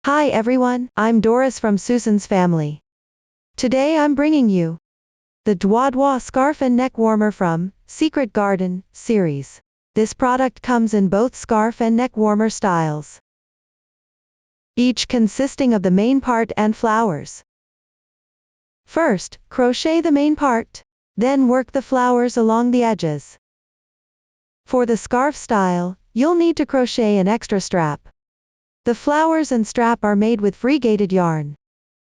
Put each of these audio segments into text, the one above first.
Hi everyone, I'm Doris from Susan's family. Today I'm bringing you the Duoduo scarf and neck warmer from Secret Garden series. This product comes in both scarf and neck warmer styles, each consisting of the main part and flowers. First, crochet the main part, then work the flowers along the edges. For the scarf style, you'll need to crochet an extra strap. The flowers and strap are made with variegated yarn.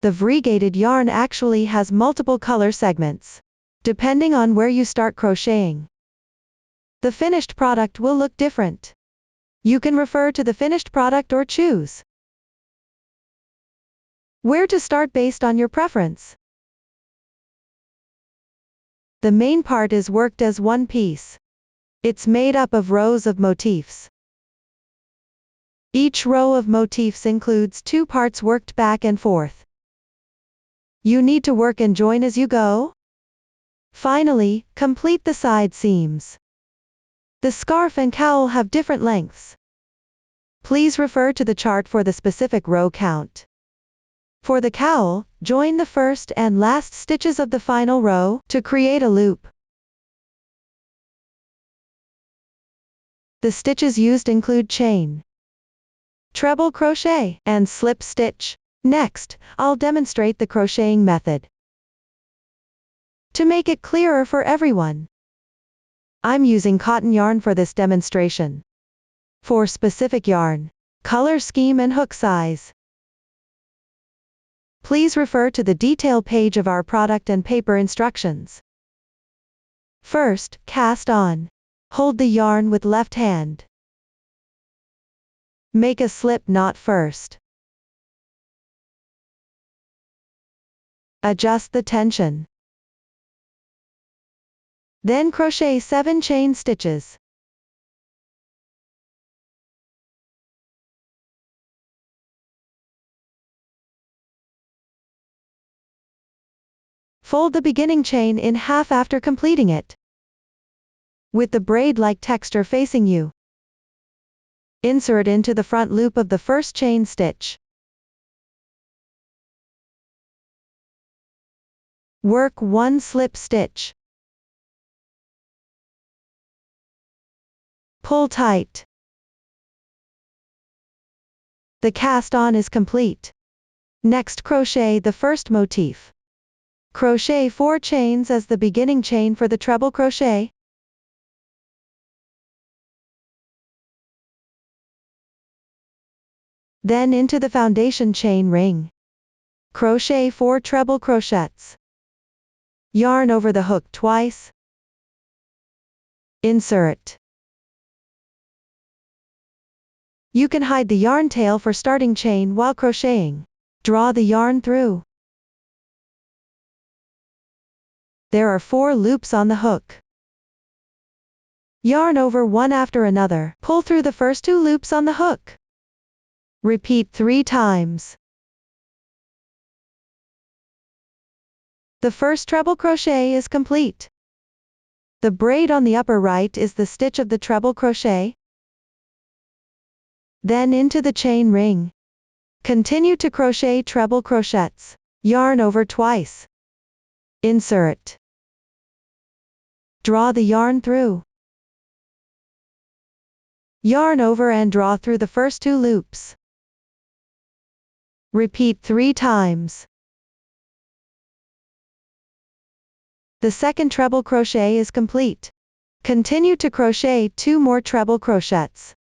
The variegated yarn actually has multiple color segments, depending on where you start crocheting. The finished product will look different. You can refer to the finished product or choose where to start based on your preference. The main part is worked as one piece. It's made up of rows of motifs. Each row of motifs includes 2 parts worked back and forth. You need to work and join as you go. Finally, complete the side seams. The scarf and cowl have different lengths. Please refer to the chart for the specific row count. For the cowl, join the first and last stitches of the final row to create a loop. The stitches used include chain, treble crochet, and slip stitch. Next, I'll demonstrate the crocheting method. To make it clearer for everyone, I'm using cotton yarn for this demonstration. For specific yarn, color scheme and hook size, please refer to the detail page of our product and paper instructions. First, cast on. Hold the yarn with left hand. Make a slip knot first. Adjust the tension. Then crochet 7 chain stitches. Fold the beginning chain in half after completing it, with the braid-like texture facing you. Insert into the front loop of the first chain stitch. Work 1 slip stitch. Pull tight. The cast on is complete. Next, crochet the first motif. Crochet 4 chains as the beginning chain for the treble crochet. Then into the foundation chain ring. Crochet 4 treble crochets. Yarn over the hook twice. Insert. You can hide the yarn tail for starting chain while crocheting. Draw the yarn through. There are 4 loops on the hook. Yarn over one after another. Pull through the first 2 loops on the hook. Repeat 3 times. The first treble crochet is complete. The braid on the upper right is the stitch of the treble crochet. Then into the chain ring. Continue to crochet treble crochets. Yarn over twice. Insert. Draw the yarn through. Yarn over and draw through the first 2 loops. Repeat 3 times. The second treble crochet is complete. Continue to crochet 2 more treble crochets.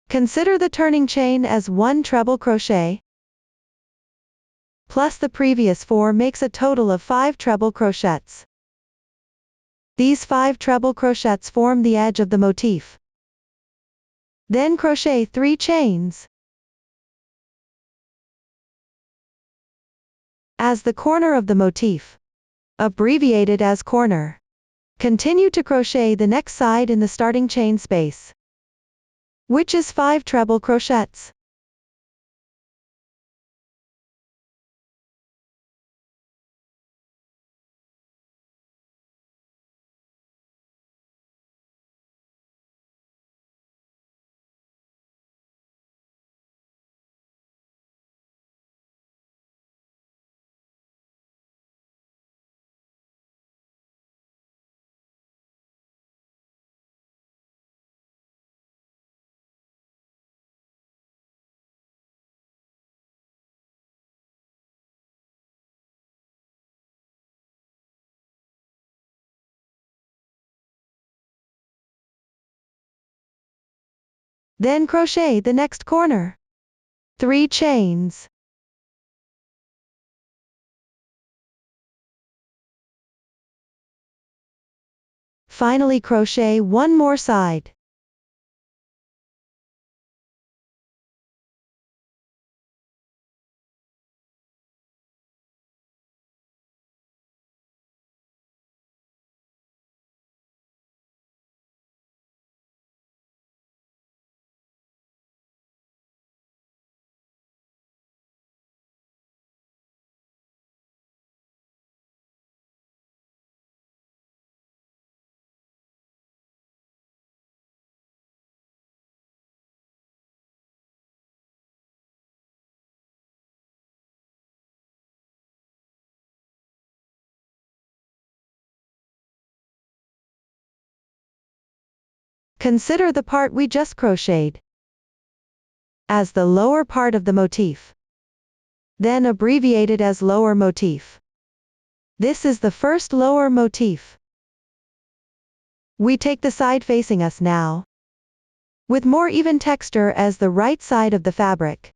Consider the turning chain as 1 treble crochet, plus the previous 4 makes a total of 5 treble crochets. These 5 treble crochets form the edge of the motif. Then crochet 3 chains as the corner of the motif, abbreviated as corner. Continue to crochet the next side in the starting chain space. which is 5 treble crochets. Then crochet the next corner. 3 chains. Finally crochet one more side. Consider the part we just crocheted as the lower part of the motif, then abbreviated as lower motif. This is the first lower motif. We take the side facing us now, with more even texture as the right side of the fabric.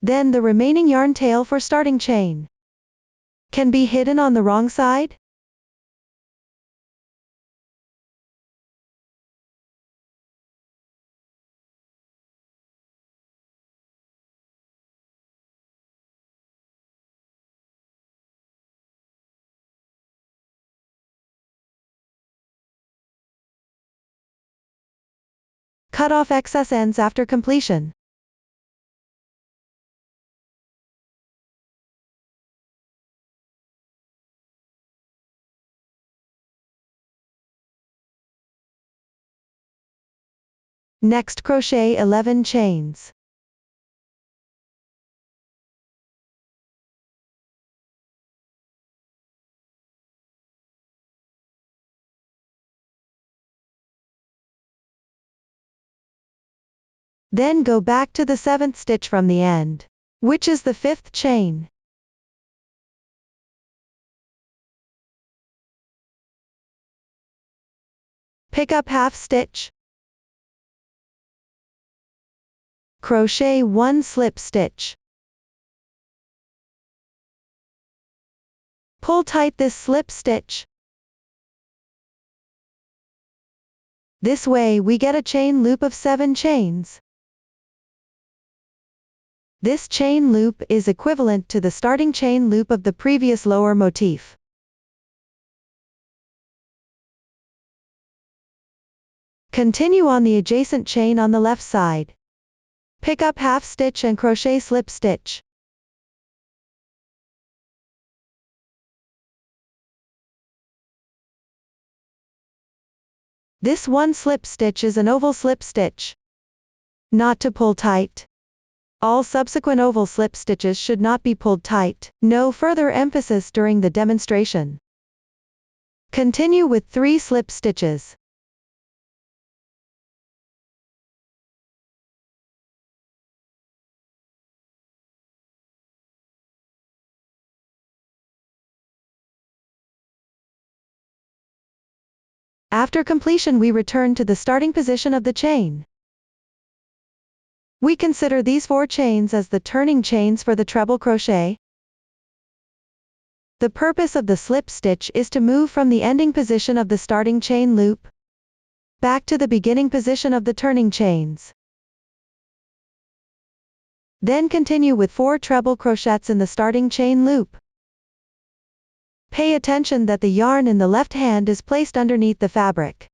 Then the remaining yarn tail for starting chain can be hidden on the wrong side. Cut off excess ends after completion. Next crochet 11 chains. Then go back to the 7th stitch from the end, which is the 5th chain. Pick up half stitch. Crochet 1 slip stitch. Pull tight this slip stitch. This way we get a chain loop of 7 chains. This chain loop is equivalent to the starting chain loop of the previous lower motif. Continue on the adjacent chain on the left side. Pick up half stitch and crochet slip stitch. This one slip stitch is an oval slip stitch. Not to pull tight. All subsequent oval slip stitches should not be pulled tight. No further emphasis during the demonstration. Continue with 3 slip stitches. After completion we return to the starting position of the chain. We consider these 4 chains as the turning chains for the treble crochet. The purpose of the slip stitch is to move from the ending position of the starting chain loop back to the beginning position of the turning chains. Then continue with 4 treble crochets in the starting chain loop. Pay attention that the yarn in the left hand is placed underneath the fabric.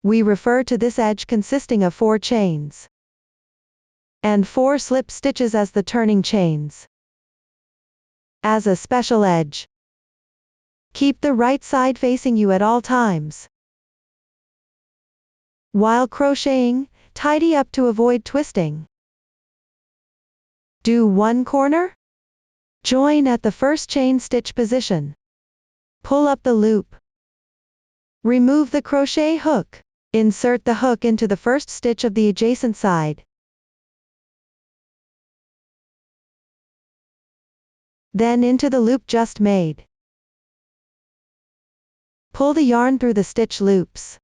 We refer to this edge consisting of 4 chains and 4 slip stitches as the turning chains. As a special edge, keep the right side facing you at all times. While crocheting, tidy up to avoid twisting. Do 1 corner. Join at the first chain stitch position. Pull up the loop. Remove the crochet hook. Insert the hook into the first stitch of the adjacent side. Then into the loop just made. Pull the yarn through the stitch loops.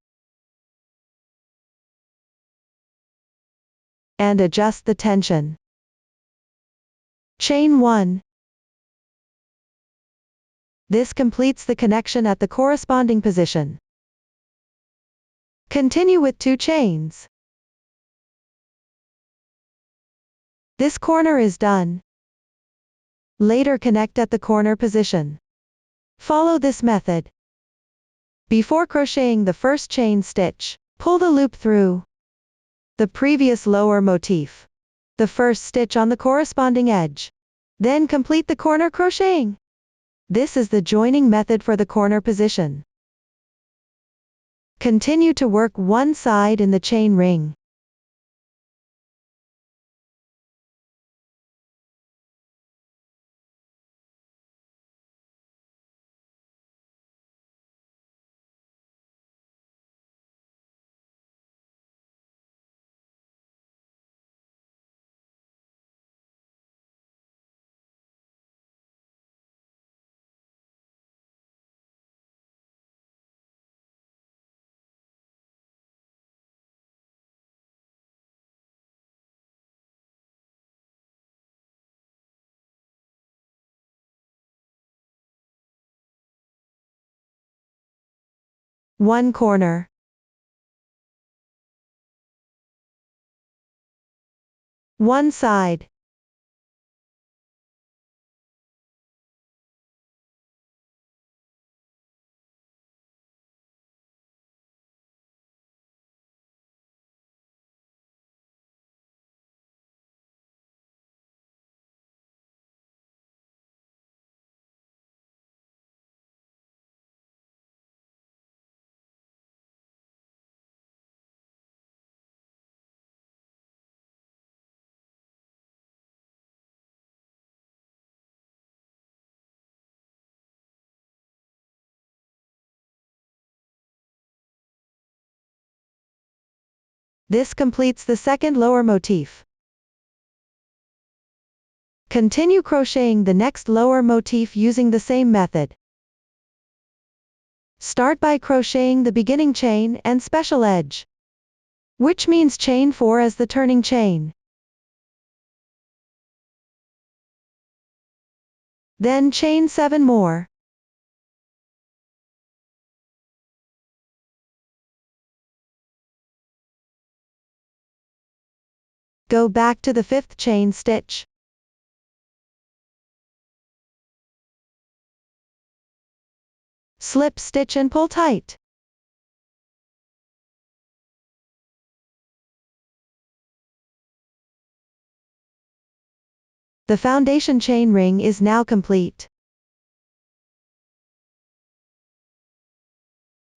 And adjust the tension. Chain 1. This completes the connection at the corresponding position. Continue with 2 chains. This corner is done. Later connect at the corner position. Follow this method. Before crocheting the first chain stitch, pull the loop through the previous lower motif, the first stitch on the corresponding edge. Then complete the corner crocheting. This is the joining method for the corner position. Continue to work one side in the chain ring. One corner. One side. This completes the second lower motif. Continue crocheting the next lower motif using the same method. Start by crocheting the beginning chain and special edge, which means chain 4 as the turning chain. Then chain 7 more. Go back to the 5th chain stitch. Slip stitch and pull tight. The foundation chain ring is now complete.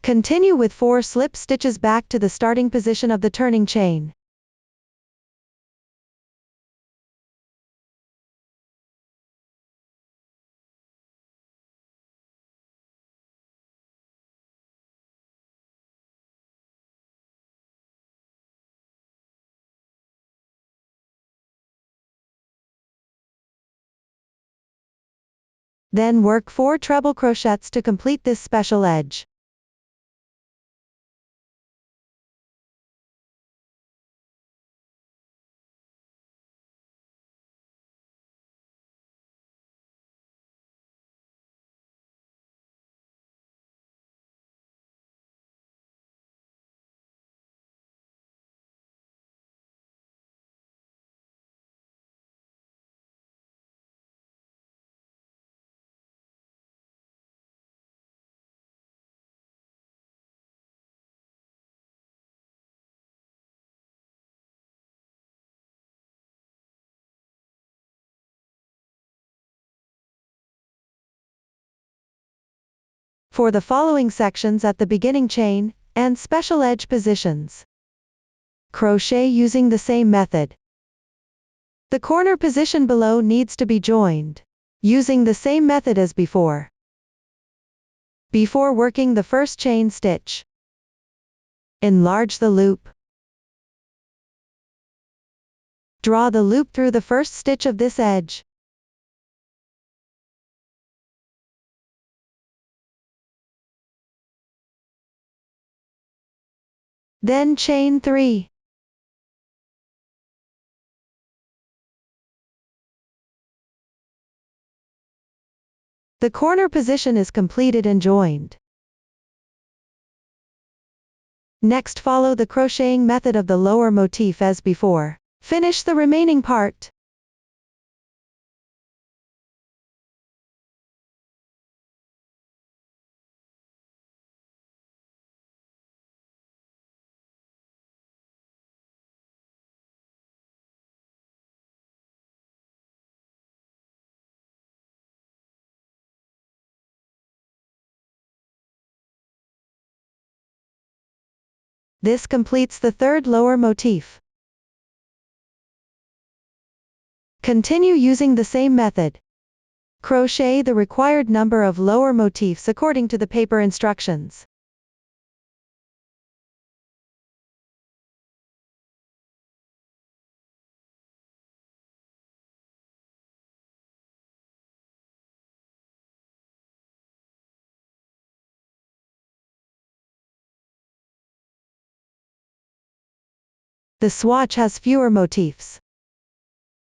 Continue with 4 slip stitches back to the starting position of the turning chain. Then work 4 treble crochets to complete this special edge. for the following sections at the beginning chain, and special edge positions. Crochet using the same method. The corner position below needs to be joined, using the same method as before. Before working the first chain stitch, enlarge the loop. Draw the loop through the first stitch of this edge. Then chain 3. The corner position is completed and joined. Next, follow the crocheting method of the lower motif as before. Finish the remaining part. This completes the third lower motif. Continue using the same method. Crochet the required number of lower motifs according to the paper instructions. The swatch has fewer motifs.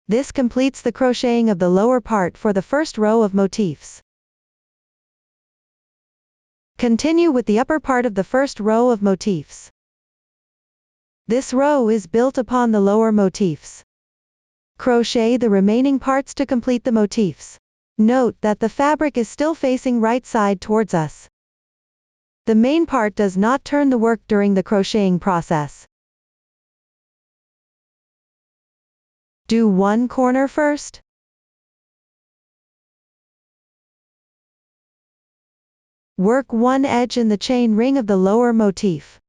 This completes the crocheting of the lower part for the first row of motifs. Continue with the upper part of the first row of motifs. This row is built upon the lower motifs. Crochet the remaining parts to complete the motifs. Note that the fabric is still facing right side towards us. The main part does not turn the work during the crocheting process. Do one corner first. Work one edge in the chain ring of the lower motif.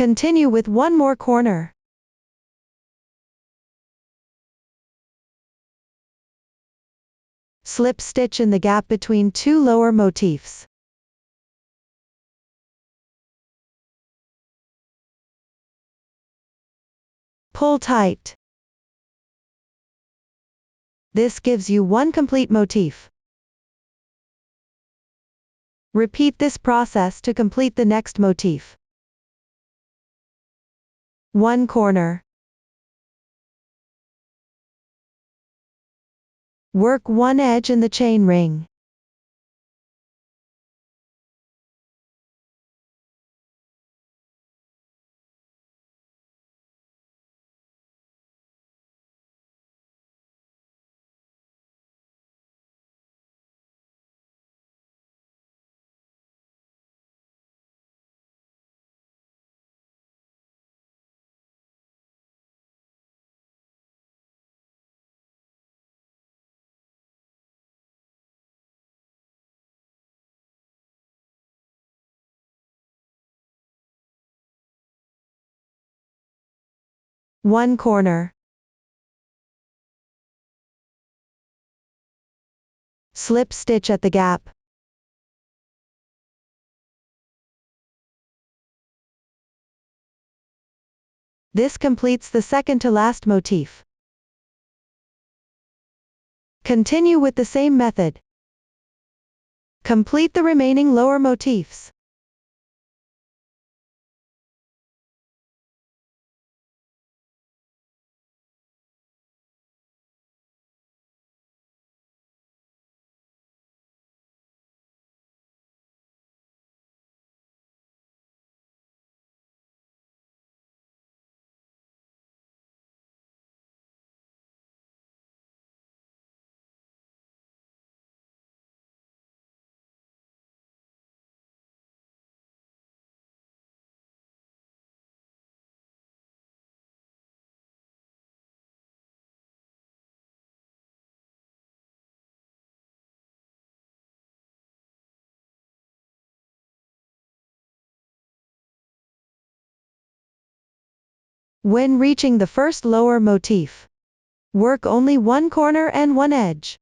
Continue with one more corner. Slip stitch in the gap between two lower motifs. Pull tight. This gives you one complete motif. Repeat this process to complete the next motif. One corner. Work one edge in the chain ring. One corner. Slip stitch at the gap. This completes the second to last motif. Continue with the same method. Complete the remaining lower motifs. When reaching the first lower motif, work only one corner and one edge.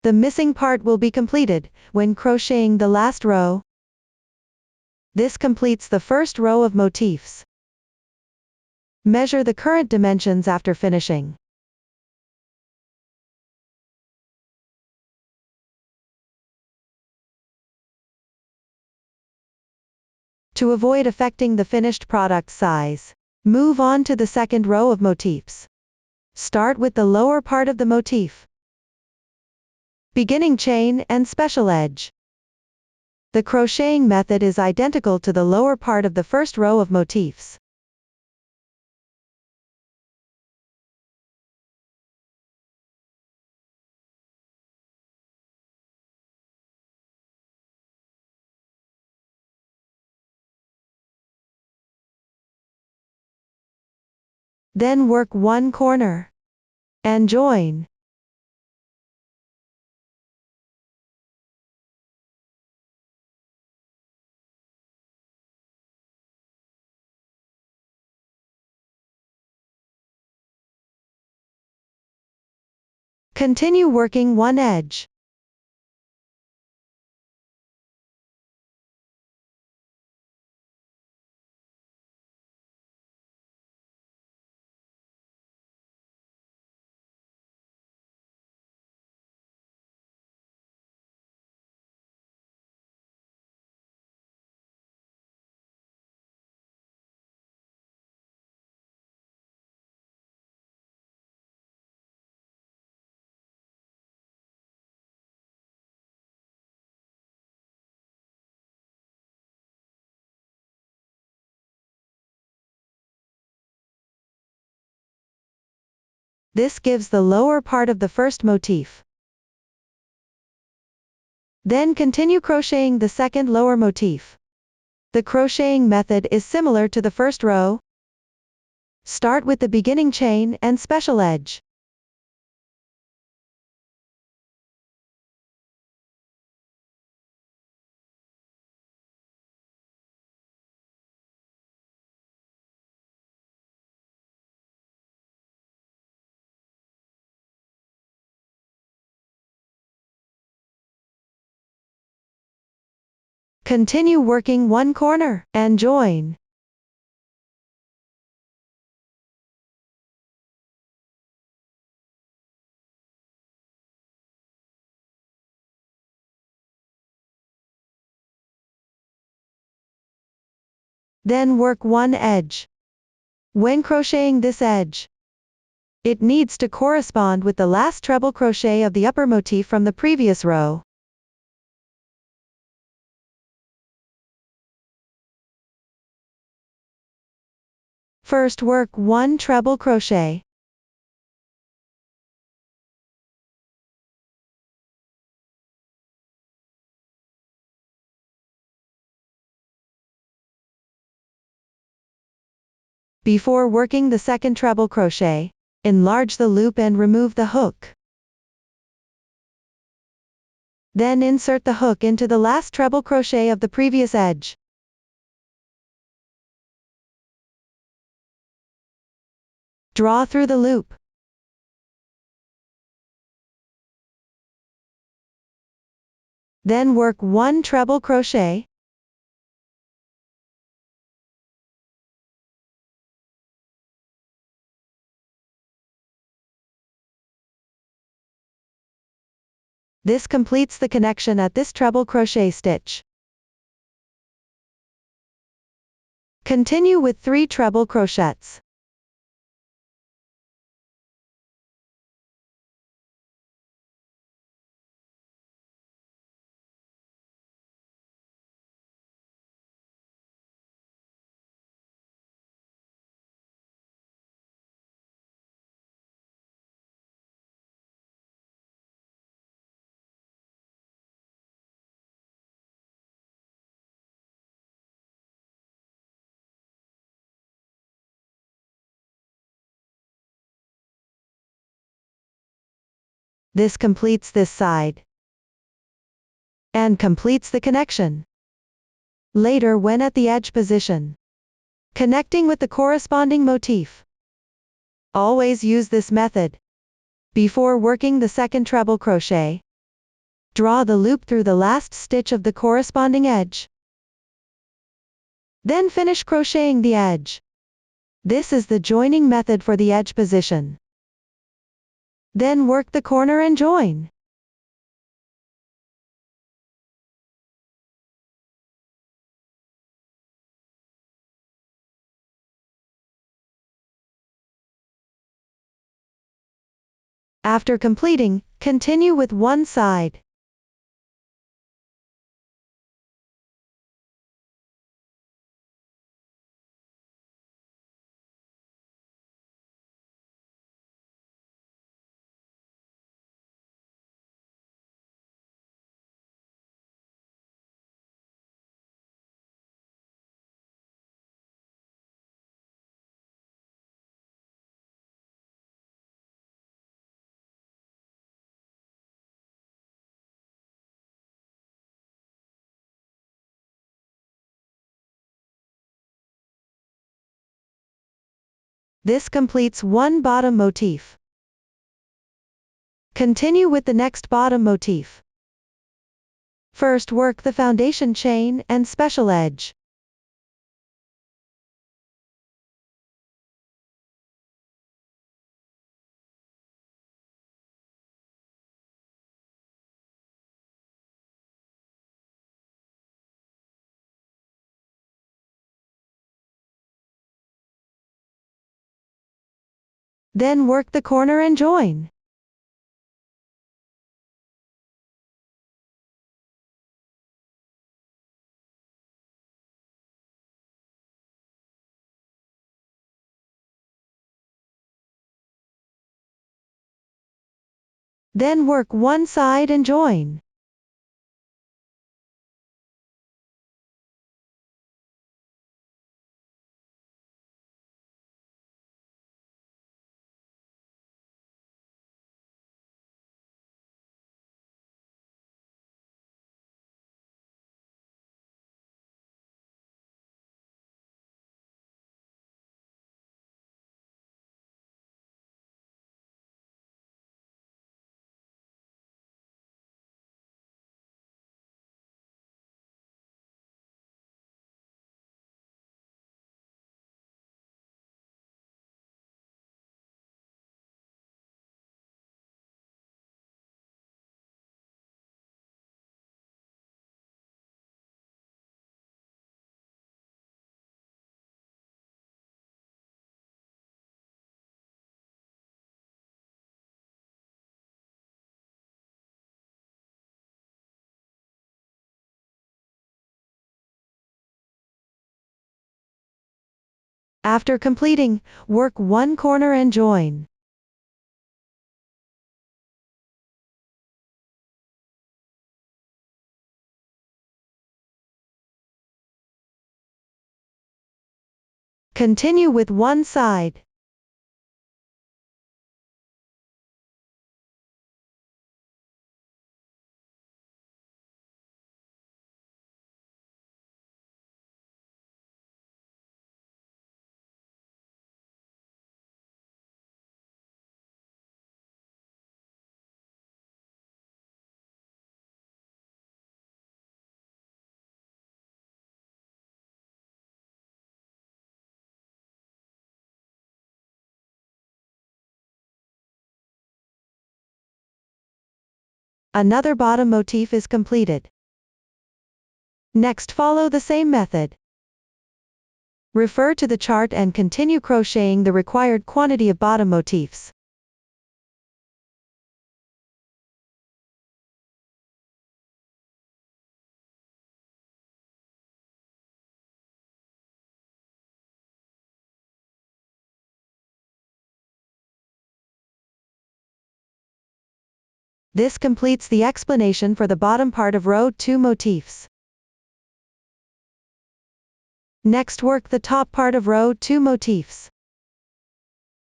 The missing part will be completed when crocheting the last row. This completes the first row of motifs. Measure the current dimensions after finishing. To avoid affecting the finished product size, move on to the second row of motifs. Start with the lower part of the motif. Beginning chain and special edge. The crocheting method is identical to the lower part of the first row of motifs. Then work one corner and join. Continue working one edge. This gives the lower part of the first motif. Then continue crocheting the second lower motif. The crocheting method is similar to the first row. Start with the beginning chain and special edge. Continue working one corner and join. Then work one edge. When crocheting this edge, it needs to correspond with the last treble crochet of the upper motif from the previous row. First work one treble crochet. Before working the second treble crochet, enlarge the loop and remove the hook. Then insert the hook into the last treble crochet of the previous edge. Draw through the loop. Then work one treble crochet. This completes the connection at this treble crochet stitch. Continue with 3 treble crochets. This completes this side and completes the connection. Later, when at the edge position, connecting with the corresponding motif. Always use this method. Before working the second treble crochet, draw the loop through the last stitch of the corresponding edge. Then finish crocheting the edge. This is the joining method for the edge position. Then work the corner and join. After completing, continue with one side. This completes one bottom motif. Continue with the next bottom motif. First, work the foundation chain and special edge. Then work the corner and join. Then work one side and join. After completing, work one corner and join. Continue with one side. Another bottom motif is completed. Next, follow the same method. Refer to the chart and continue crocheting the required quantity of bottom motifs. This completes the explanation for the bottom part of row 2 motifs. Next, work the top part of row 2 motifs.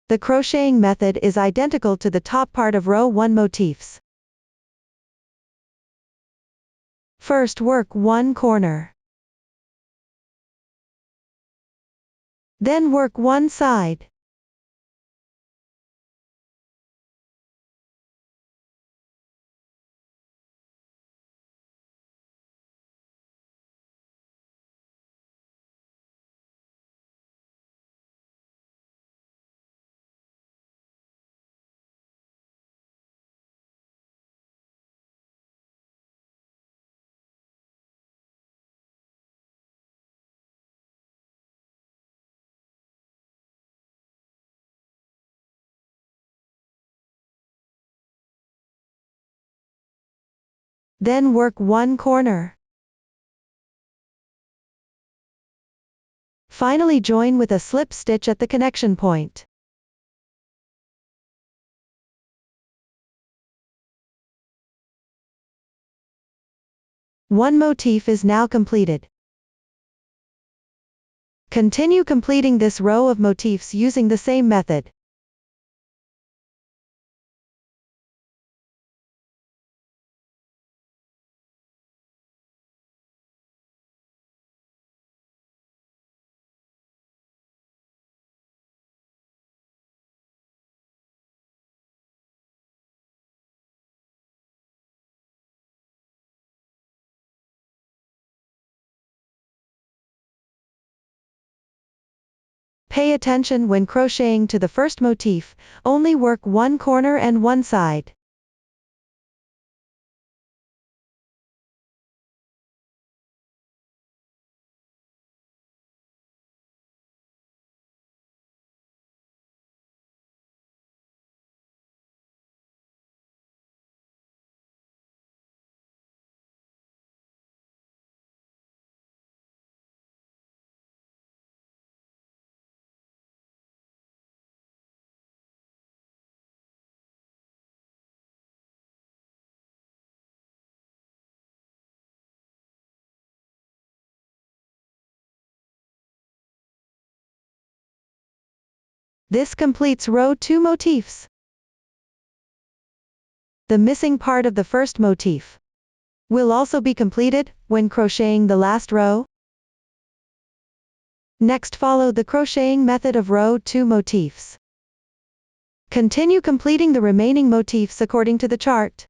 The crocheting method is identical to the top part of row 1 motifs. First work one corner. Then work one side. Then work one corner. Finally join with a slip stitch at the connection point. One motif is now completed. Continue completing this row of motifs using the same method. Pay attention when crocheting to the first motif, only work one corner and one side. This completes row 2 motifs. The missing part of the first motif will also be completed when crocheting the last row. Next follow the crocheting method of row 2 motifs. Continue completing the remaining motifs according to the chart.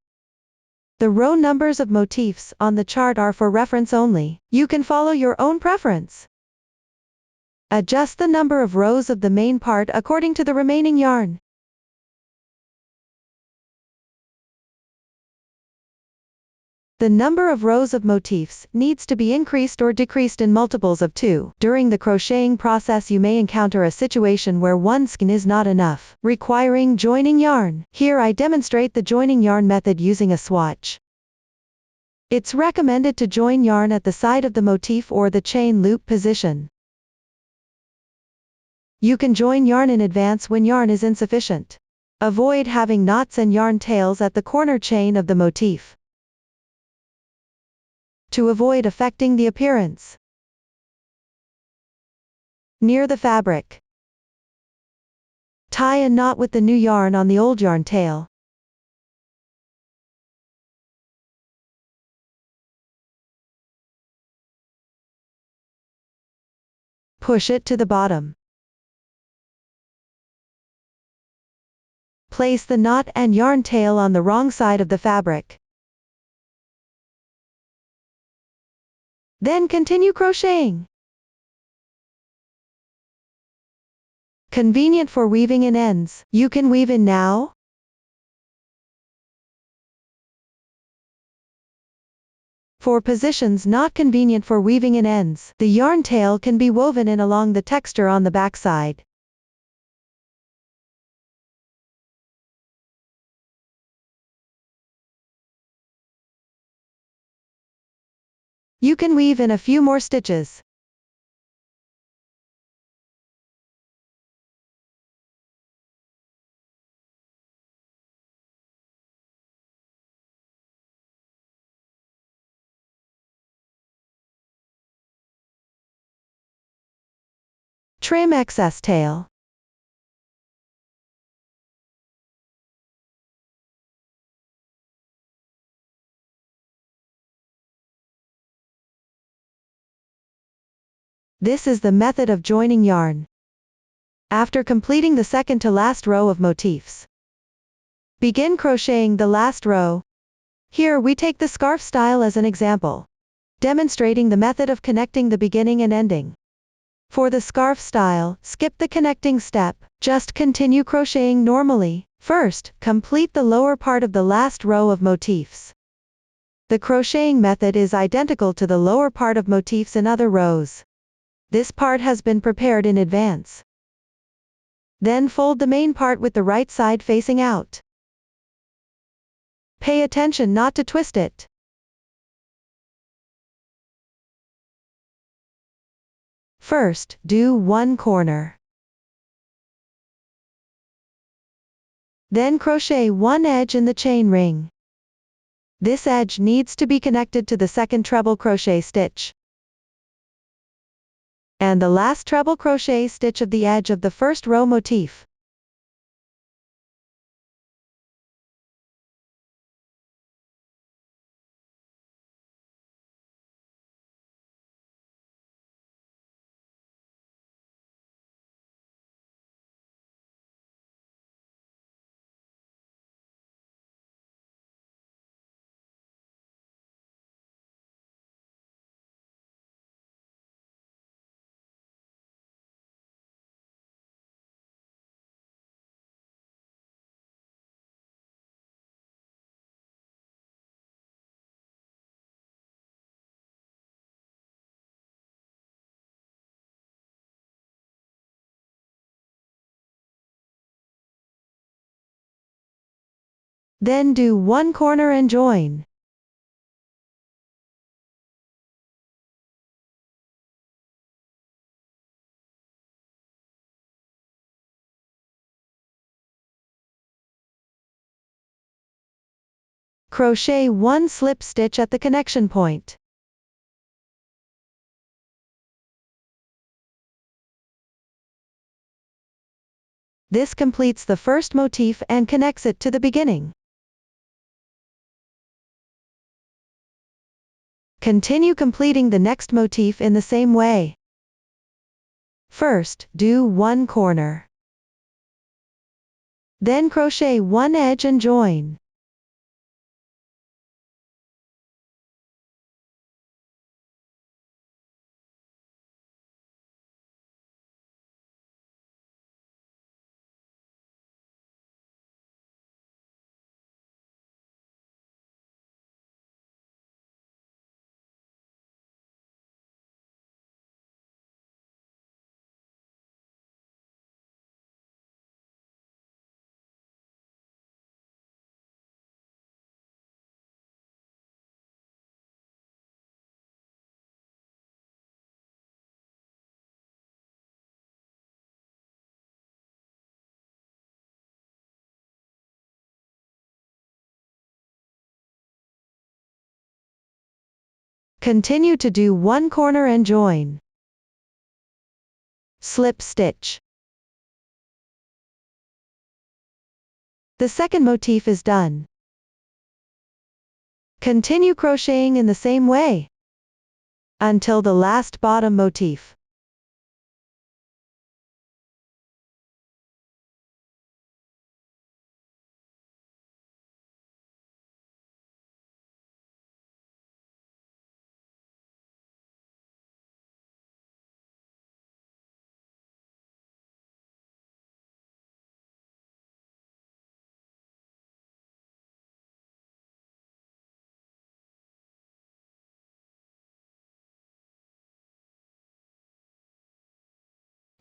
The row numbers of motifs on the chart are for reference only. You can follow your own preference. Adjust the number of rows of the main part according to the remaining yarn. The number of rows of motifs needs to be increased or decreased in multiples of 2. During the crocheting process you may encounter a situation where one skein is not enough, requiring joining yarn. Here I demonstrate the joining yarn method using a swatch. It's recommended to join yarn at the side of the motif or the chain loop position. You can join yarn in advance when yarn is insufficient. Avoid having knots and yarn tails at the corner chain of the motif, to avoid affecting the appearance. Near the fabric, tie a knot with the new yarn on the old yarn tail. Push it to the bottom. Place the knot and yarn tail on the wrong side of the fabric. Then continue crocheting. Convenient for weaving in ends. You can weave in now. For positions not convenient for weaving in ends, the yarn tail can be woven in along the texture on the back side. You can weave in a few more stitches. Trim excess tail. This is the method of joining yarn. After completing the second to last row of motifs, begin crocheting the last row. Here we take the scarf style as an example, demonstrating the method of connecting the beginning and ending. For the scarf style, skip the connecting step, just continue crocheting normally. First, complete the lower part of the last row of motifs. The crocheting method is identical to the lower part of motifs in other rows. This part has been prepared in advance. Then fold the main part with the right side facing out. Pay attention not to twist it. First, do one corner. Then crochet one edge in the chain ring. This edge needs to be connected to the second treble crochet stitch and the last treble crochet stitch of the edge of the first row motif. Then do one corner and join. Crochet one slip stitch at the connection point. This completes the first motif and connects it to the beginning. Continue completing the next motif in the same way. First, do one corner. Then crochet one edge and join. Continue to do one corner and join. Slip stitch. The second motif is done. Continue crocheting in the same way until the last bottom motif.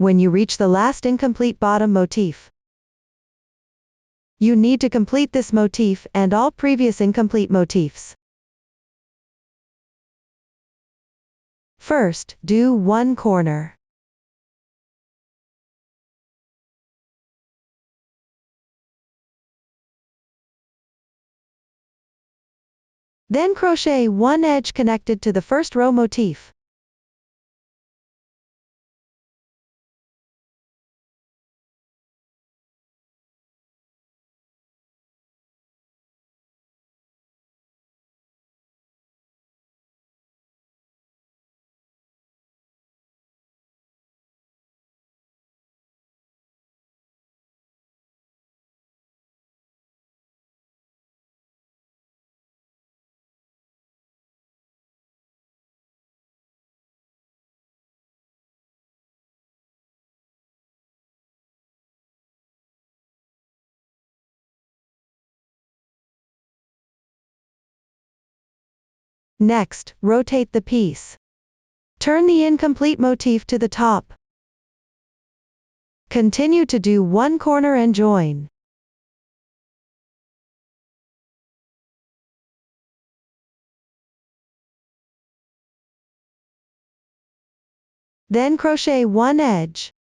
When you reach the last incomplete bottom motif, you need to complete this motif and all previous incomplete motifs. First, do one corner. Then crochet one edge connected to the first row motif. Next, rotate the piece. Turn the incomplete motif to the top. Continue to do one corner and join. Then crochet one edge.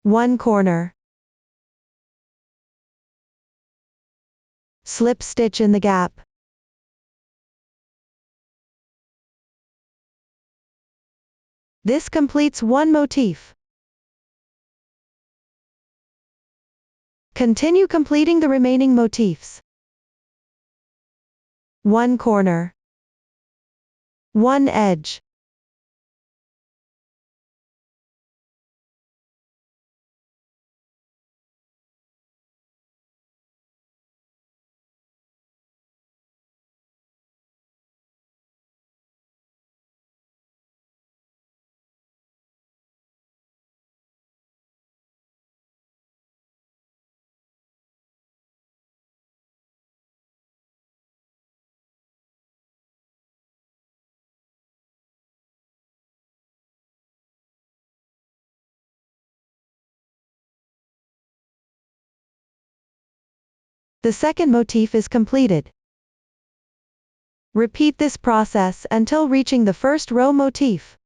One corner. Slip stitch in the gap. This completes one motif. Continue completing the remaining motifs. One corner. One edge. The second motif is completed. Repeat this process until reaching the first row motif.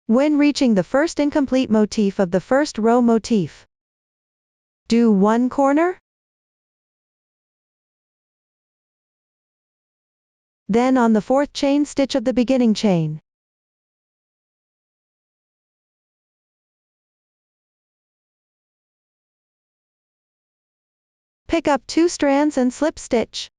When reaching the first incomplete motif of the first row motif, do one corner. Then on the fourth chain stitch of the beginning chain. Pick up 2 strands and slip stitch.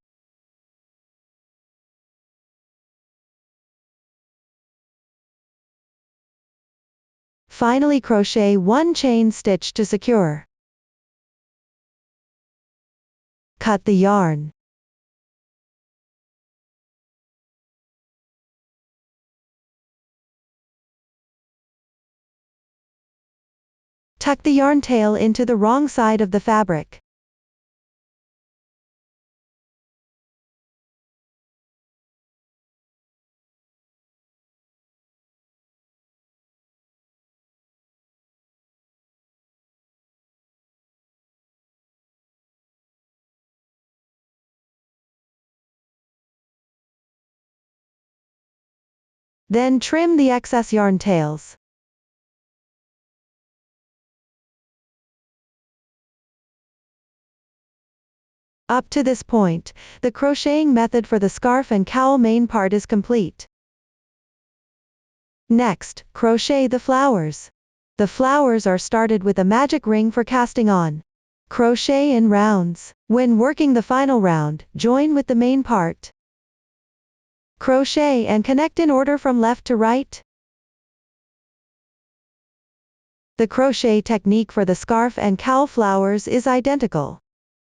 Finally crochet 1 chain stitch to secure. Cut the yarn. Tuck the yarn tail into the wrong side of the fabric. Then trim the excess yarn tails. Up to this point, the crocheting method for the scarf and cowl main part is complete. Next, crochet the flowers. The flowers are started with a magic ring for casting on. Crochet in rounds. When working the final round, join with the main part. Crochet and connect in order from left to right. The crochet technique for the scarf and cowl flowers is identical.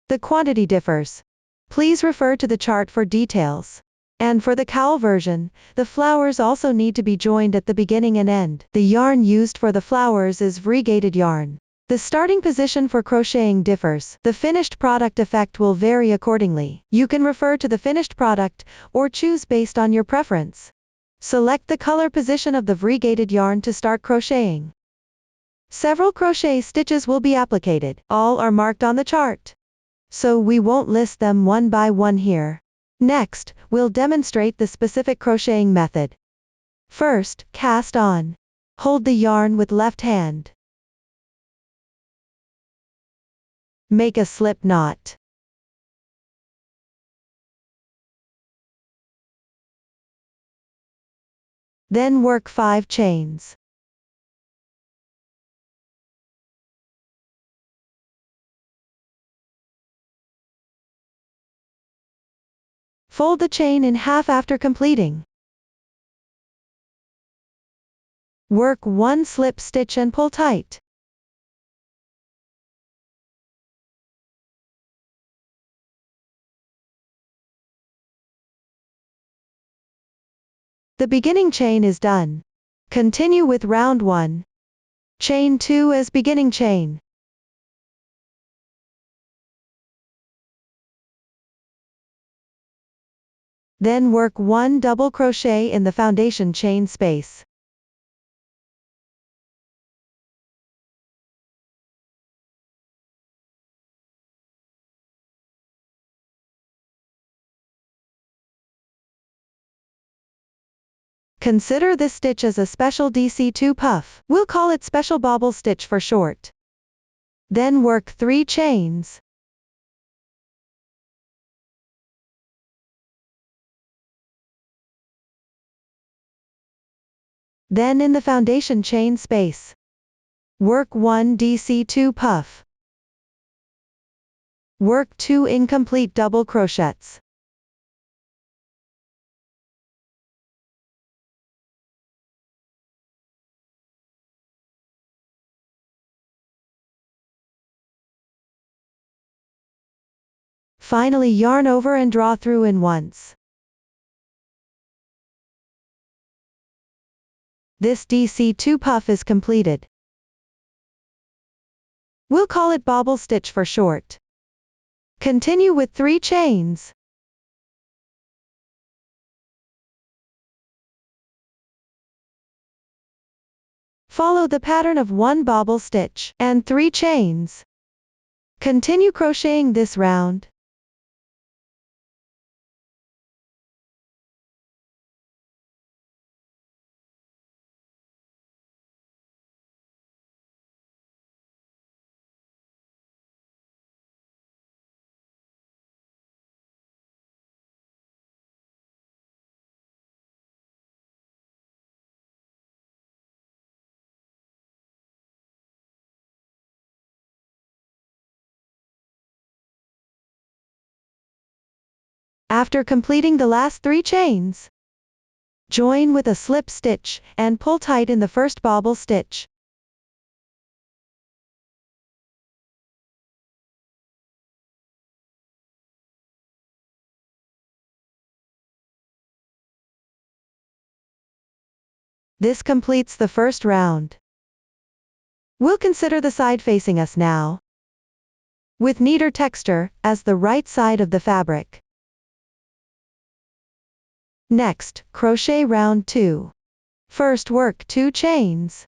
The quantity differs. Please refer to the chart for details. And for the cowl version, the flowers also need to be joined at the beginning and end. The yarn used for the flowers is variegated yarn. The starting position for crocheting differs. The finished product effect will vary accordingly. You can refer to the finished product, or choose based on your preference. Select the color position of the variegated yarn to start crocheting. Several crochet stitches will be applicated. All are marked on the chart, so we won't list them one by one here. Next, we'll demonstrate the specific crocheting method. First, cast on. Hold the yarn with left hand. Make a slip knot. Then work 5 chains. Fold the chain in half after completing. Work 1 slip stitch and pull tight. The beginning chain is done. Continue with round 1. Chain 2 as beginning chain. Then work 1 double crochet in the foundation chain space. Consider this stitch as a special DC2 puff. We'll call it special bobble stitch for short. Then work 3 chains. Then in the foundation chain space, work 1 DC2 puff. Work 2 incomplete double crochets. Finally yarn over and draw through in once. This DC2 puff is completed. We'll call it bobble stitch for short. Continue with 3 chains. Follow the pattern of 1 bobble stitch and 3 chains. Continue crocheting this round. After completing the last 3 chains, join with a slip stitch and pull tight in the first bobble stitch. This completes the first round. We'll consider the side facing us now, with neater texture, as the right side of the fabric. Next, crochet round 2. First work 2 chains.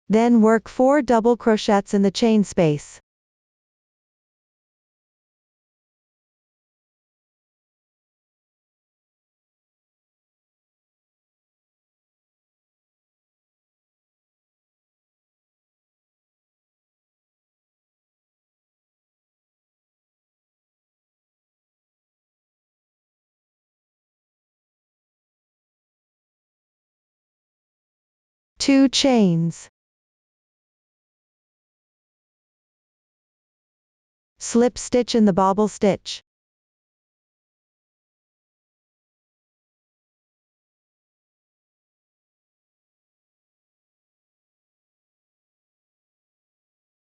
Then work 4 double crochets in the chain space. Two chains. Slip stitch in the bobble stitch.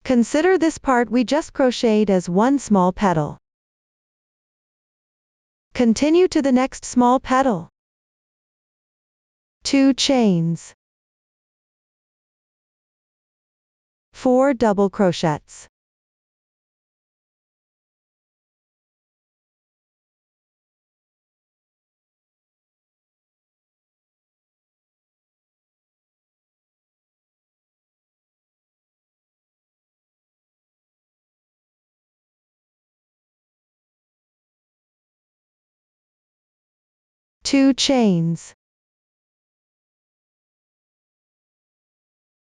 Consider this part we just crocheted as 1 small petal. Continue to the next small petal. 2 chains. 4 double crochets. 2 chains.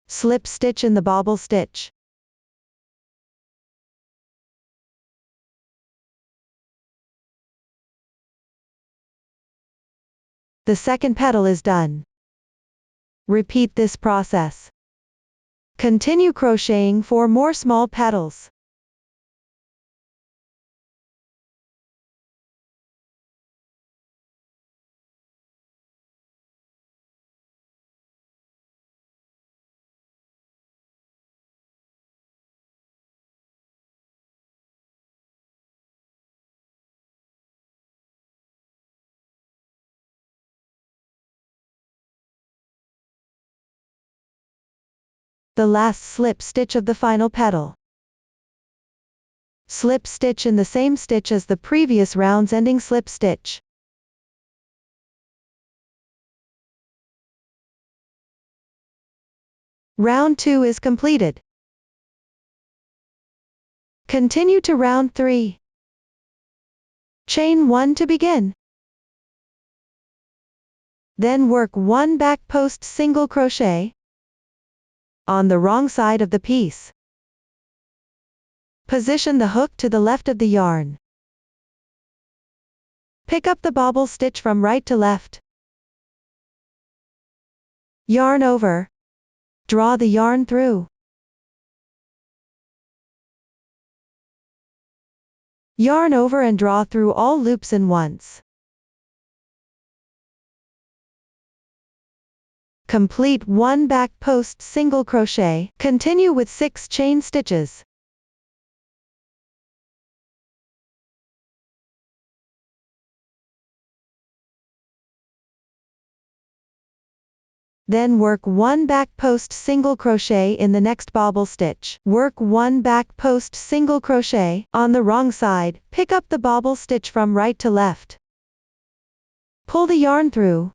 Slip stitch in the bobble stitch. The second petal is done. Repeat this process. Continue crocheting 4 more small petals. The last slip stitch of the final petal. Slip stitch in the same stitch as the previous round's ending slip stitch. Round 2 is completed. Continue to round 3. Chain 1 to begin. Then work 1 back post single crochet on the wrong side of the piece. Position the hook to the left of the yarn. Pick up the bobble stitch from right to left. Yarn over. Draw the yarn through. Yarn over and draw through all loops in once. Complete 1 back post single crochet. Continue with 6 chain stitches. Then work 1 back post single crochet in the next bobble stitch. Work 1 back post single crochet on the wrong side. Pick up the bobble stitch from right to left. Pull the yarn through.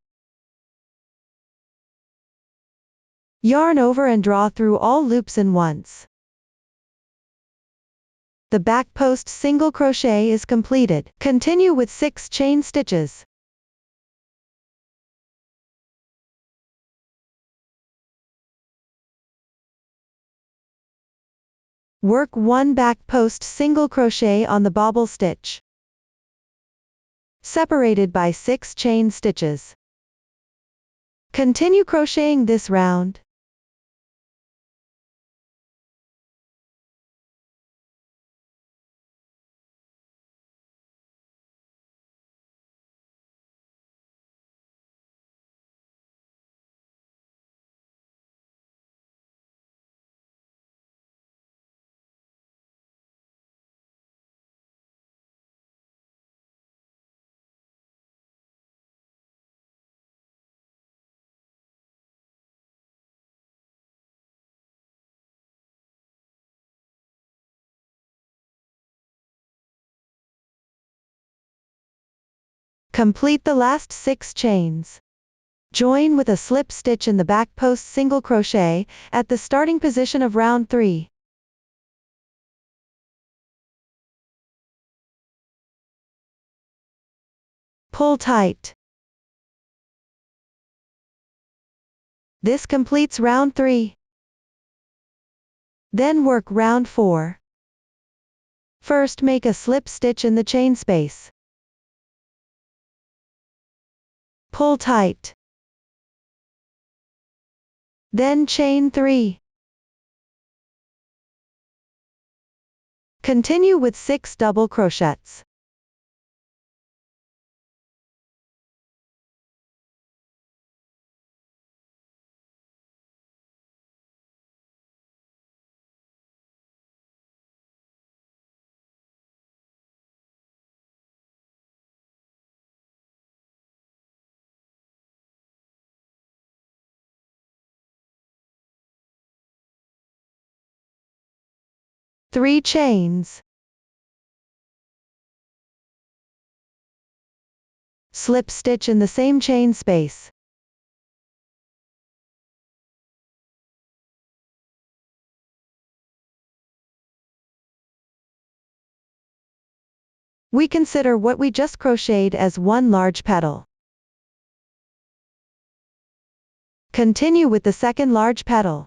Yarn over and draw through all loops in once. The back post single crochet is completed. Continue with 6 chain stitches. Work 1 back post single crochet on the bobble stitch, separated by 6 chain stitches. Continue crocheting this round. Complete the last 6 chains. Join with a slip stitch in the back post single crochet at the starting position of round 3. Pull tight. This completes round 3. Then work round 4. First make a slip stitch in the chain space. Pull tight. Then chain 3. Continue with 6 double crochets. Three chains. Slip stitch in the same chain space. We consider what we just crocheted as one large petal. Continue with the second large petal.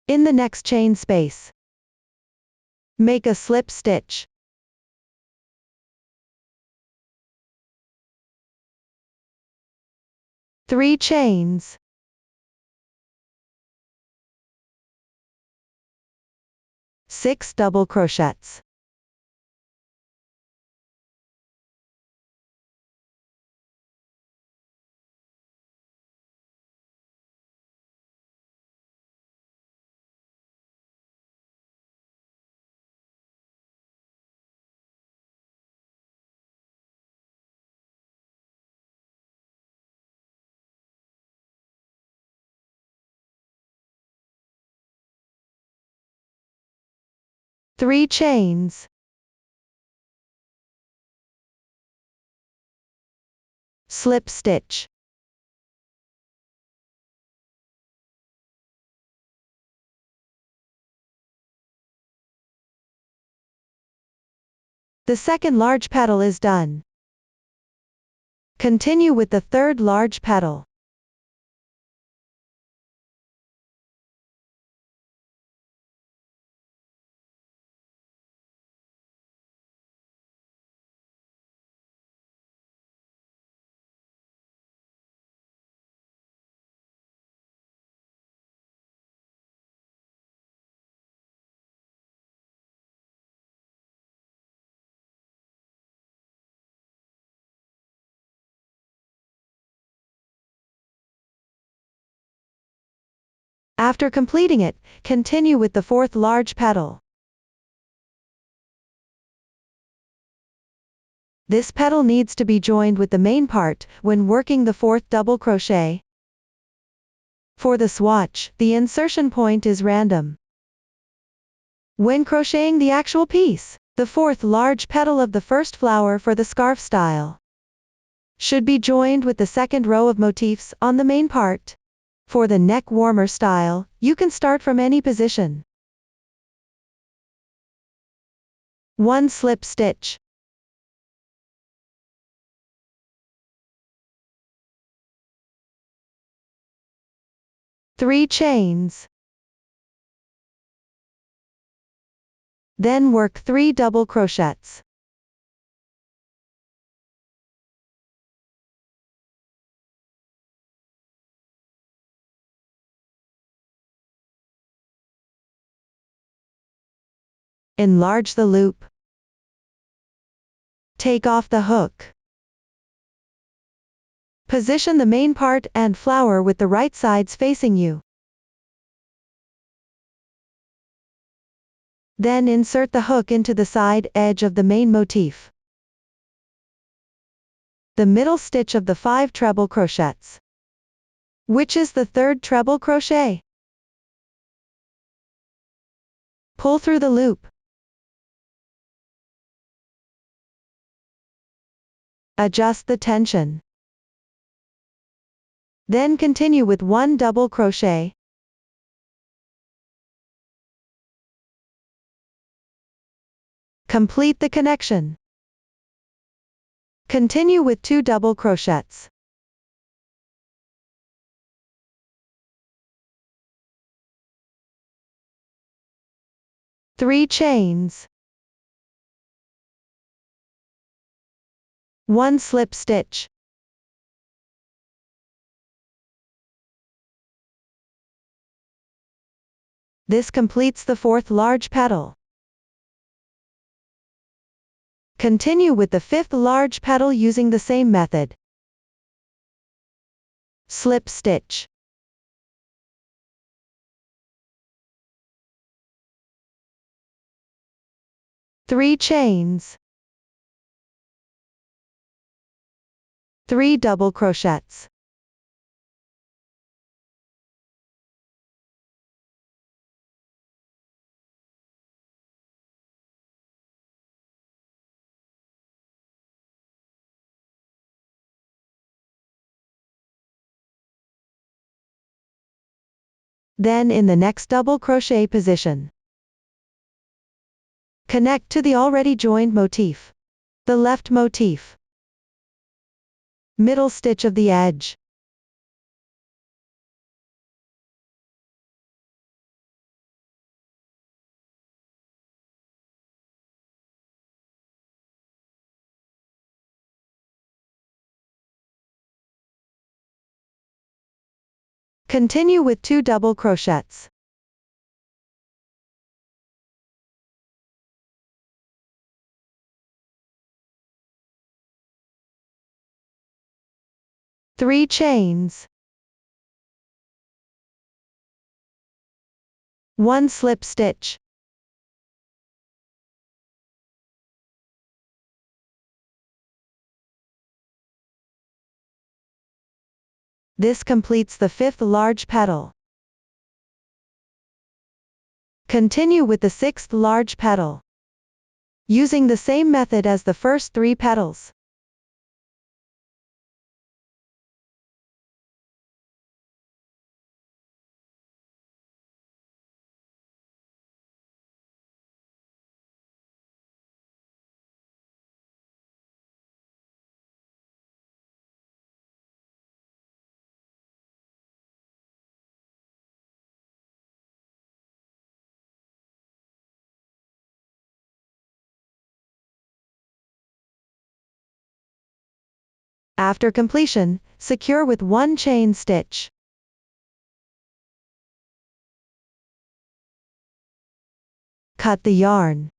In the next chain space, make a slip stitch. Three chains. Six double crochets. Three chains. Slip stitch. The second large petal is done. Continue with the third large petal. After completing it, continue with the fourth large petal. This petal needs to be joined with the main part when working the fourth double crochet. For the swatch, the insertion point is random. When crocheting the actual piece, the fourth large petal of the first flower for the scarf style should be joined with the second row of motifs on the main part. For the neck warmer style, you can start from any position. 1 slip stitch. Three chains. Then work 3 double crochets. Enlarge the loop. Take off the hook. Position the main part and flower with the right sides facing you. Then insert the hook into the side edge of the main motif. The middle stitch of the 5 treble crochets, which is the third treble crochet. Pull through the loop. Adjust the tension. Then continue with 1 double crochet. Complete the connection. Continue with 2 double crochets. Three chains. 1 slip stitch. This completes the fourth large petal. Continue with the fifth large petal using the same method. Slip stitch. Three chains. 3 double crochets. Then in the next double crochet position, connect to the already joined motif, the left motif, middle stitch of the edge. Continue with 2 double crochets. Three chains. 1 slip stitch. This completes the 5th large petal. Continue with the 6th large petal, using the same method as the first 3 petals. After completion, secure with 1 chain stitch. Cut the yarn.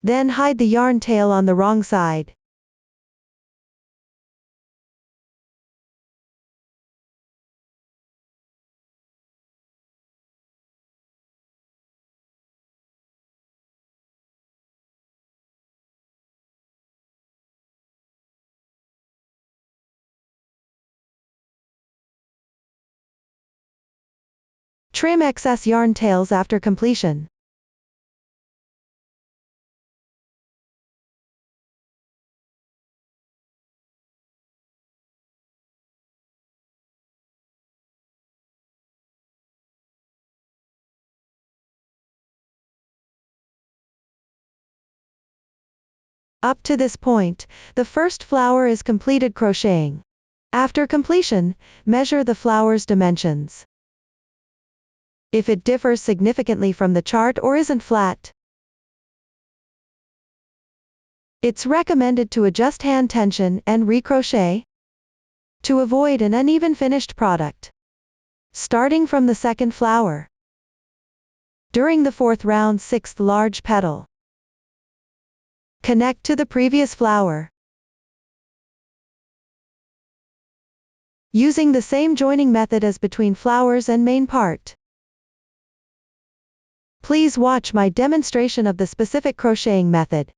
Then hide the yarn tail on the wrong side. Trim excess yarn tails after completion. Up to this point, the first flower is completed crocheting. After completion, measure the flower's dimensions. If it differs significantly from the chart or isn't flat, it's recommended to adjust hand tension and recrochet to avoid an uneven finished product. Starting from the 2nd flower. During the 4th round 6th large petal, connect to the previous flower. Using the same joining method as between flowers and main part. Please watch my demonstration of the specific crocheting method.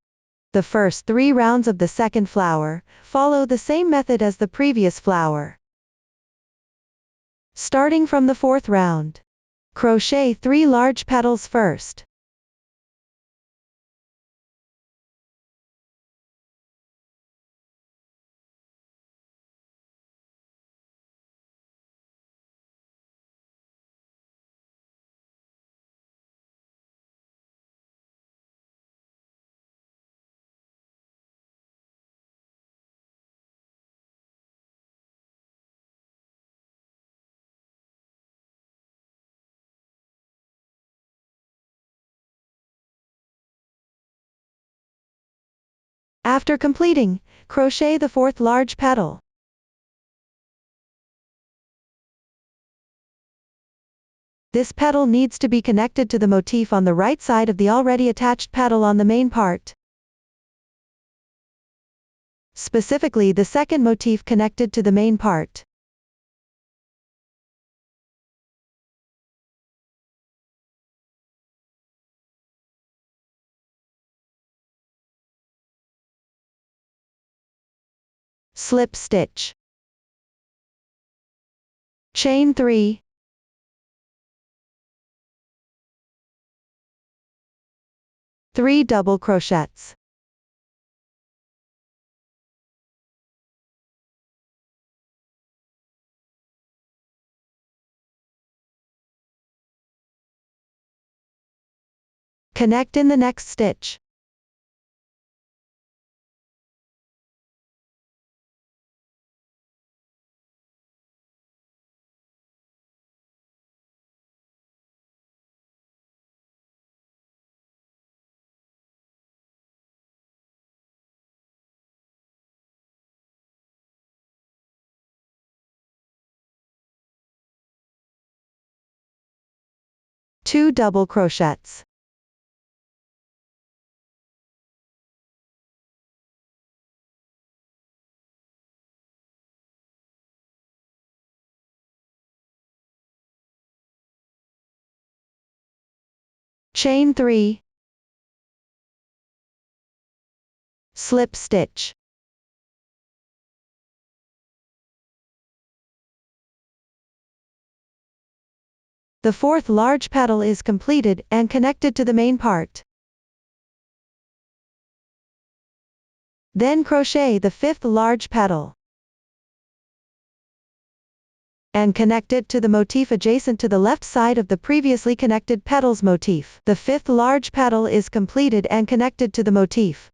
The first 3 rounds of the 2nd flower follow the same method as the previous flower. Starting from the 4th round, crochet 3 large petals first. After completing, crochet the 4th large petal. This petal needs to be connected to the motif on the right side of the already attached petal on the main part. Specifically the 2nd motif connected to the main part. Slip stitch. Chain 3. Three double crochets. Connect in the next stitch. 2 double crochets. Chain 3. Slip stitch. The fourth large petal is completed and connected to the main part. Then crochet the fifth large petal and connect it to the motif adjacent to the left side of the previously connected petals motif. The fifth large petal is completed and connected to the motif.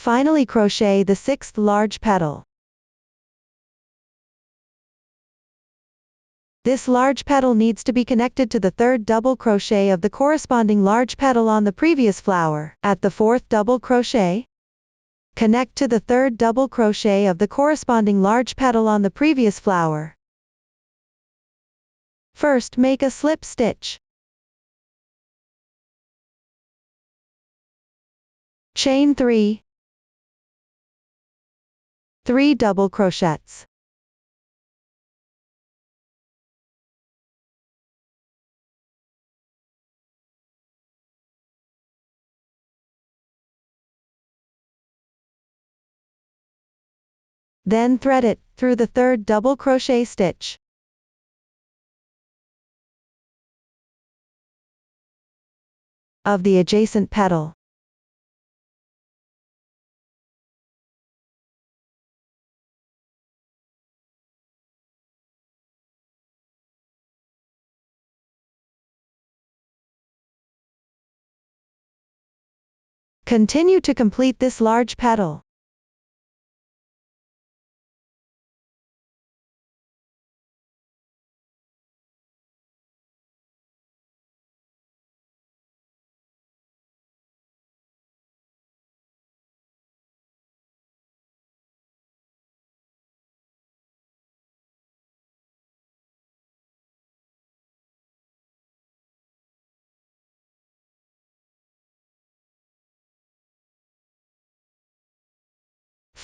Finally crochet the sixth large petal. This large petal needs to be connected to the third double crochet of the corresponding large petal on the previous flower. At the fourth double crochet, connect to the third double crochet of the corresponding large petal on the previous flower. First make a slip stitch. Chain 3. 3 double crochets. Then thread it through the third double crochet stitch. Of the adjacent petal. Continue to complete this large petal.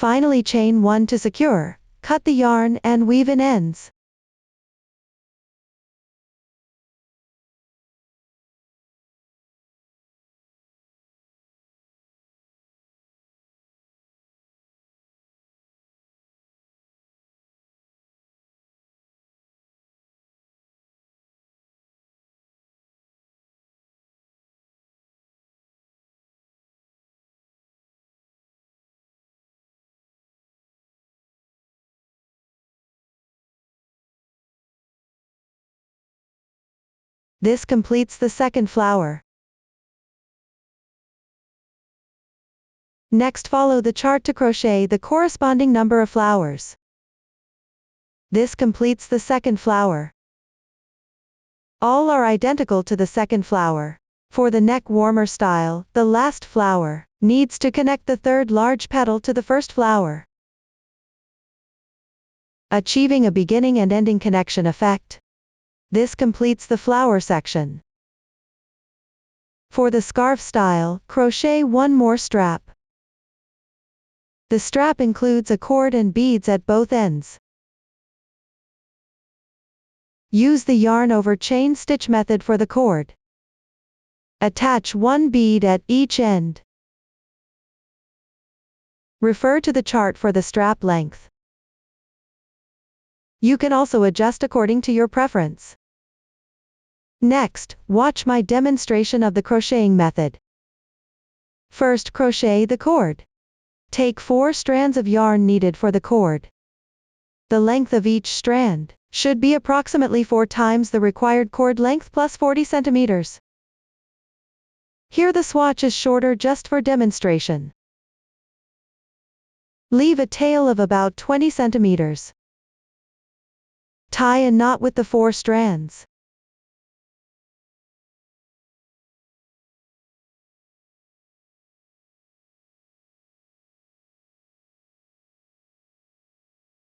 Finally chain 1 to secure, cut the yarn and weave in ends. This completes the second flower. Next follow the chart to crochet the corresponding number of flowers. This completes the second flower. All are identical to the second flower. For the neck warmer style, the last flower needs to connect the third large petal to the first flower, achieving a beginning and ending connection effect. This completes the flower section. For the scarf style, crochet one more strap. The strap includes a cord and beads at both ends. Use the yarn over chain stitch method for the cord. Attach one bead at each end. Refer to the chart for the strap length. You can also adjust according to your preference. Next, watch my demonstration of the crocheting method. First, crochet the cord. Take 4 strands of yarn needed for the cord. The length of each strand should be approximately 4 times the required cord length plus 40 centimeters. Here the swatch is shorter just for demonstration. Leave a tail of about 20 centimeters. Tie a knot with the 4 strands.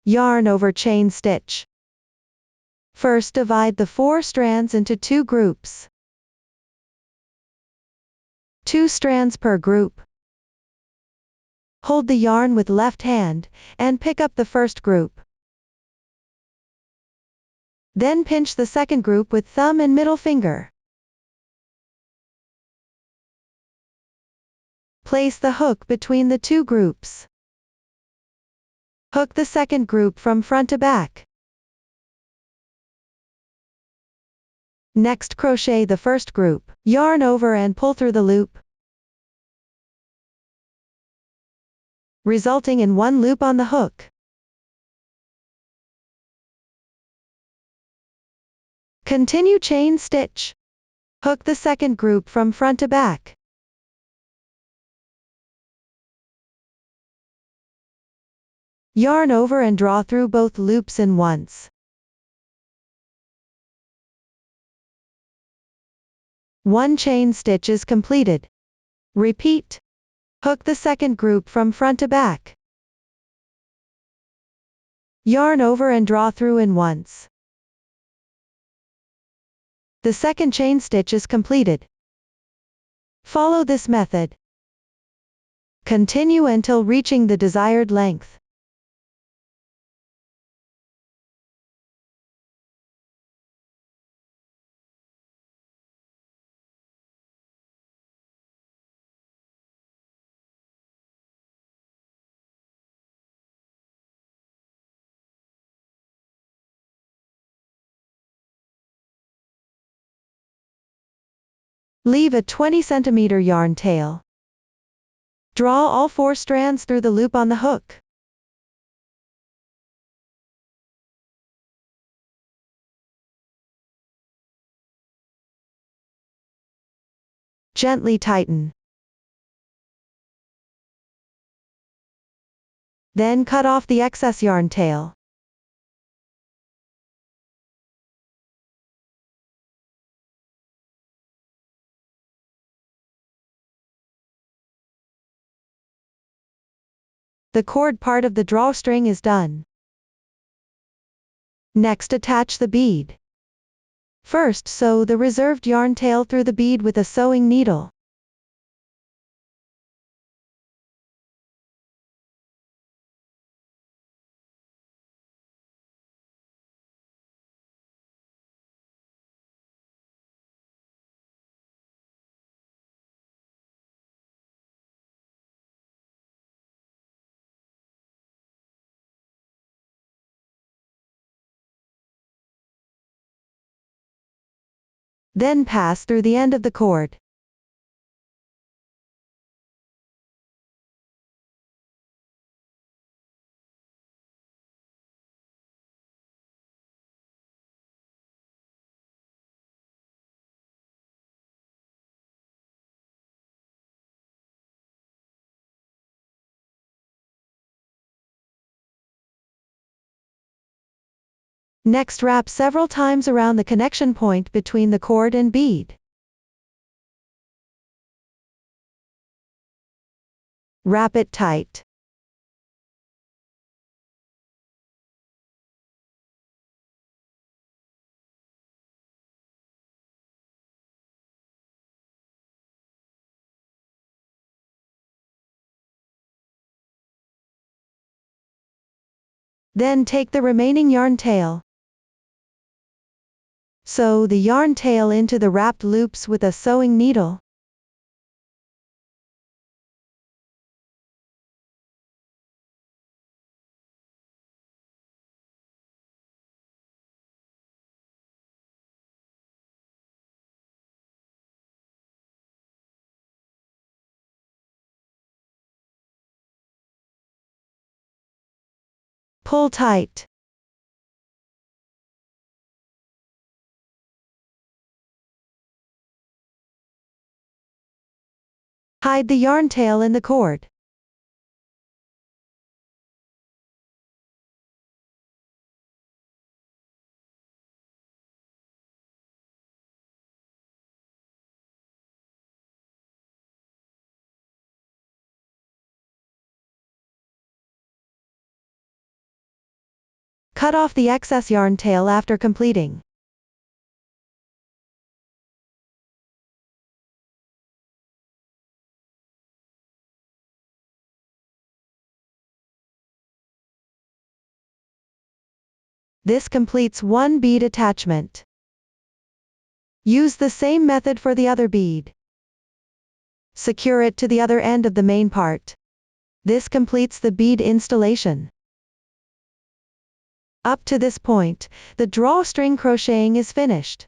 Yarn over chain stitch. First, divide the 4 strands into 2 groups. 2 strands per group. Hold the yarn with left hand, and pick up the first group. Then pinch the second group with thumb and middle finger. Place the hook between the 2 groups. Hook the second group from front to back. Next, crochet the first group, yarn over and pull through the loop, resulting in 1 loop on the hook. Continue chain stitch. Hook the second group from front to back. Yarn over and draw through both loops in once. One chain stitch is completed. Repeat. Hook the second group from front to back. Yarn over and draw through in once. The second chain stitch is completed. Follow this method. Continue until reaching the desired length. Leave a 20 centimeter yarn tail. Draw all 4 strands through the loop on the hook. Gently tighten. Then cut off the excess yarn tail. The cord part of the drawstring is done. Next, attach the bead. First, sew the reserved yarn tail through the bead with a sewing needle. Then pass through the end of the cord. Next, wrap several times around the connection point between the cord and bead. Wrap it tight. Then take the remaining yarn tail. Sew the yarn tail into the wrapped loops with a sewing needle. Pull tight. Hide the yarn tail in the cord. Cut off the excess yarn tail after completing. This completes one bead attachment. Use the same method for the other bead. Secure it to the other end of the main part. This completes the bead installation. Up to this point, the drawstring crocheting is finished.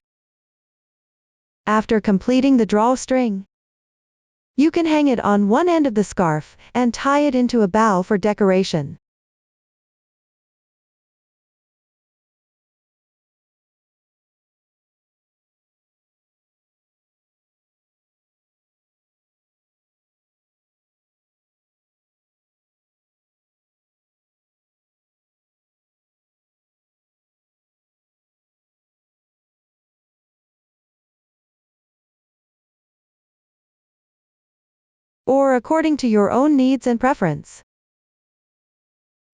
After completing the drawstring, you can hang it on one end of the scarf and tie it into a bow for decoration. Or according to your own needs and preference.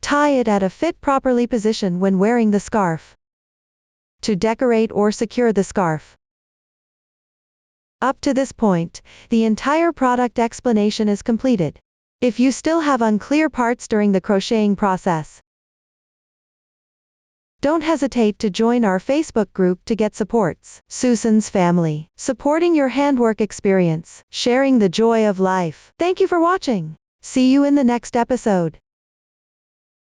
Tie it at a fit properly position when wearing the scarf. To decorate or secure the scarf. Up to this point, the entire product explanation is completed. If you still have unclear parts during the crocheting process, don't hesitate to join our Facebook group to get supports. Susan's Family, supporting your handwork experience, sharing the joy of life. Thank you for watching. See you in the next episode.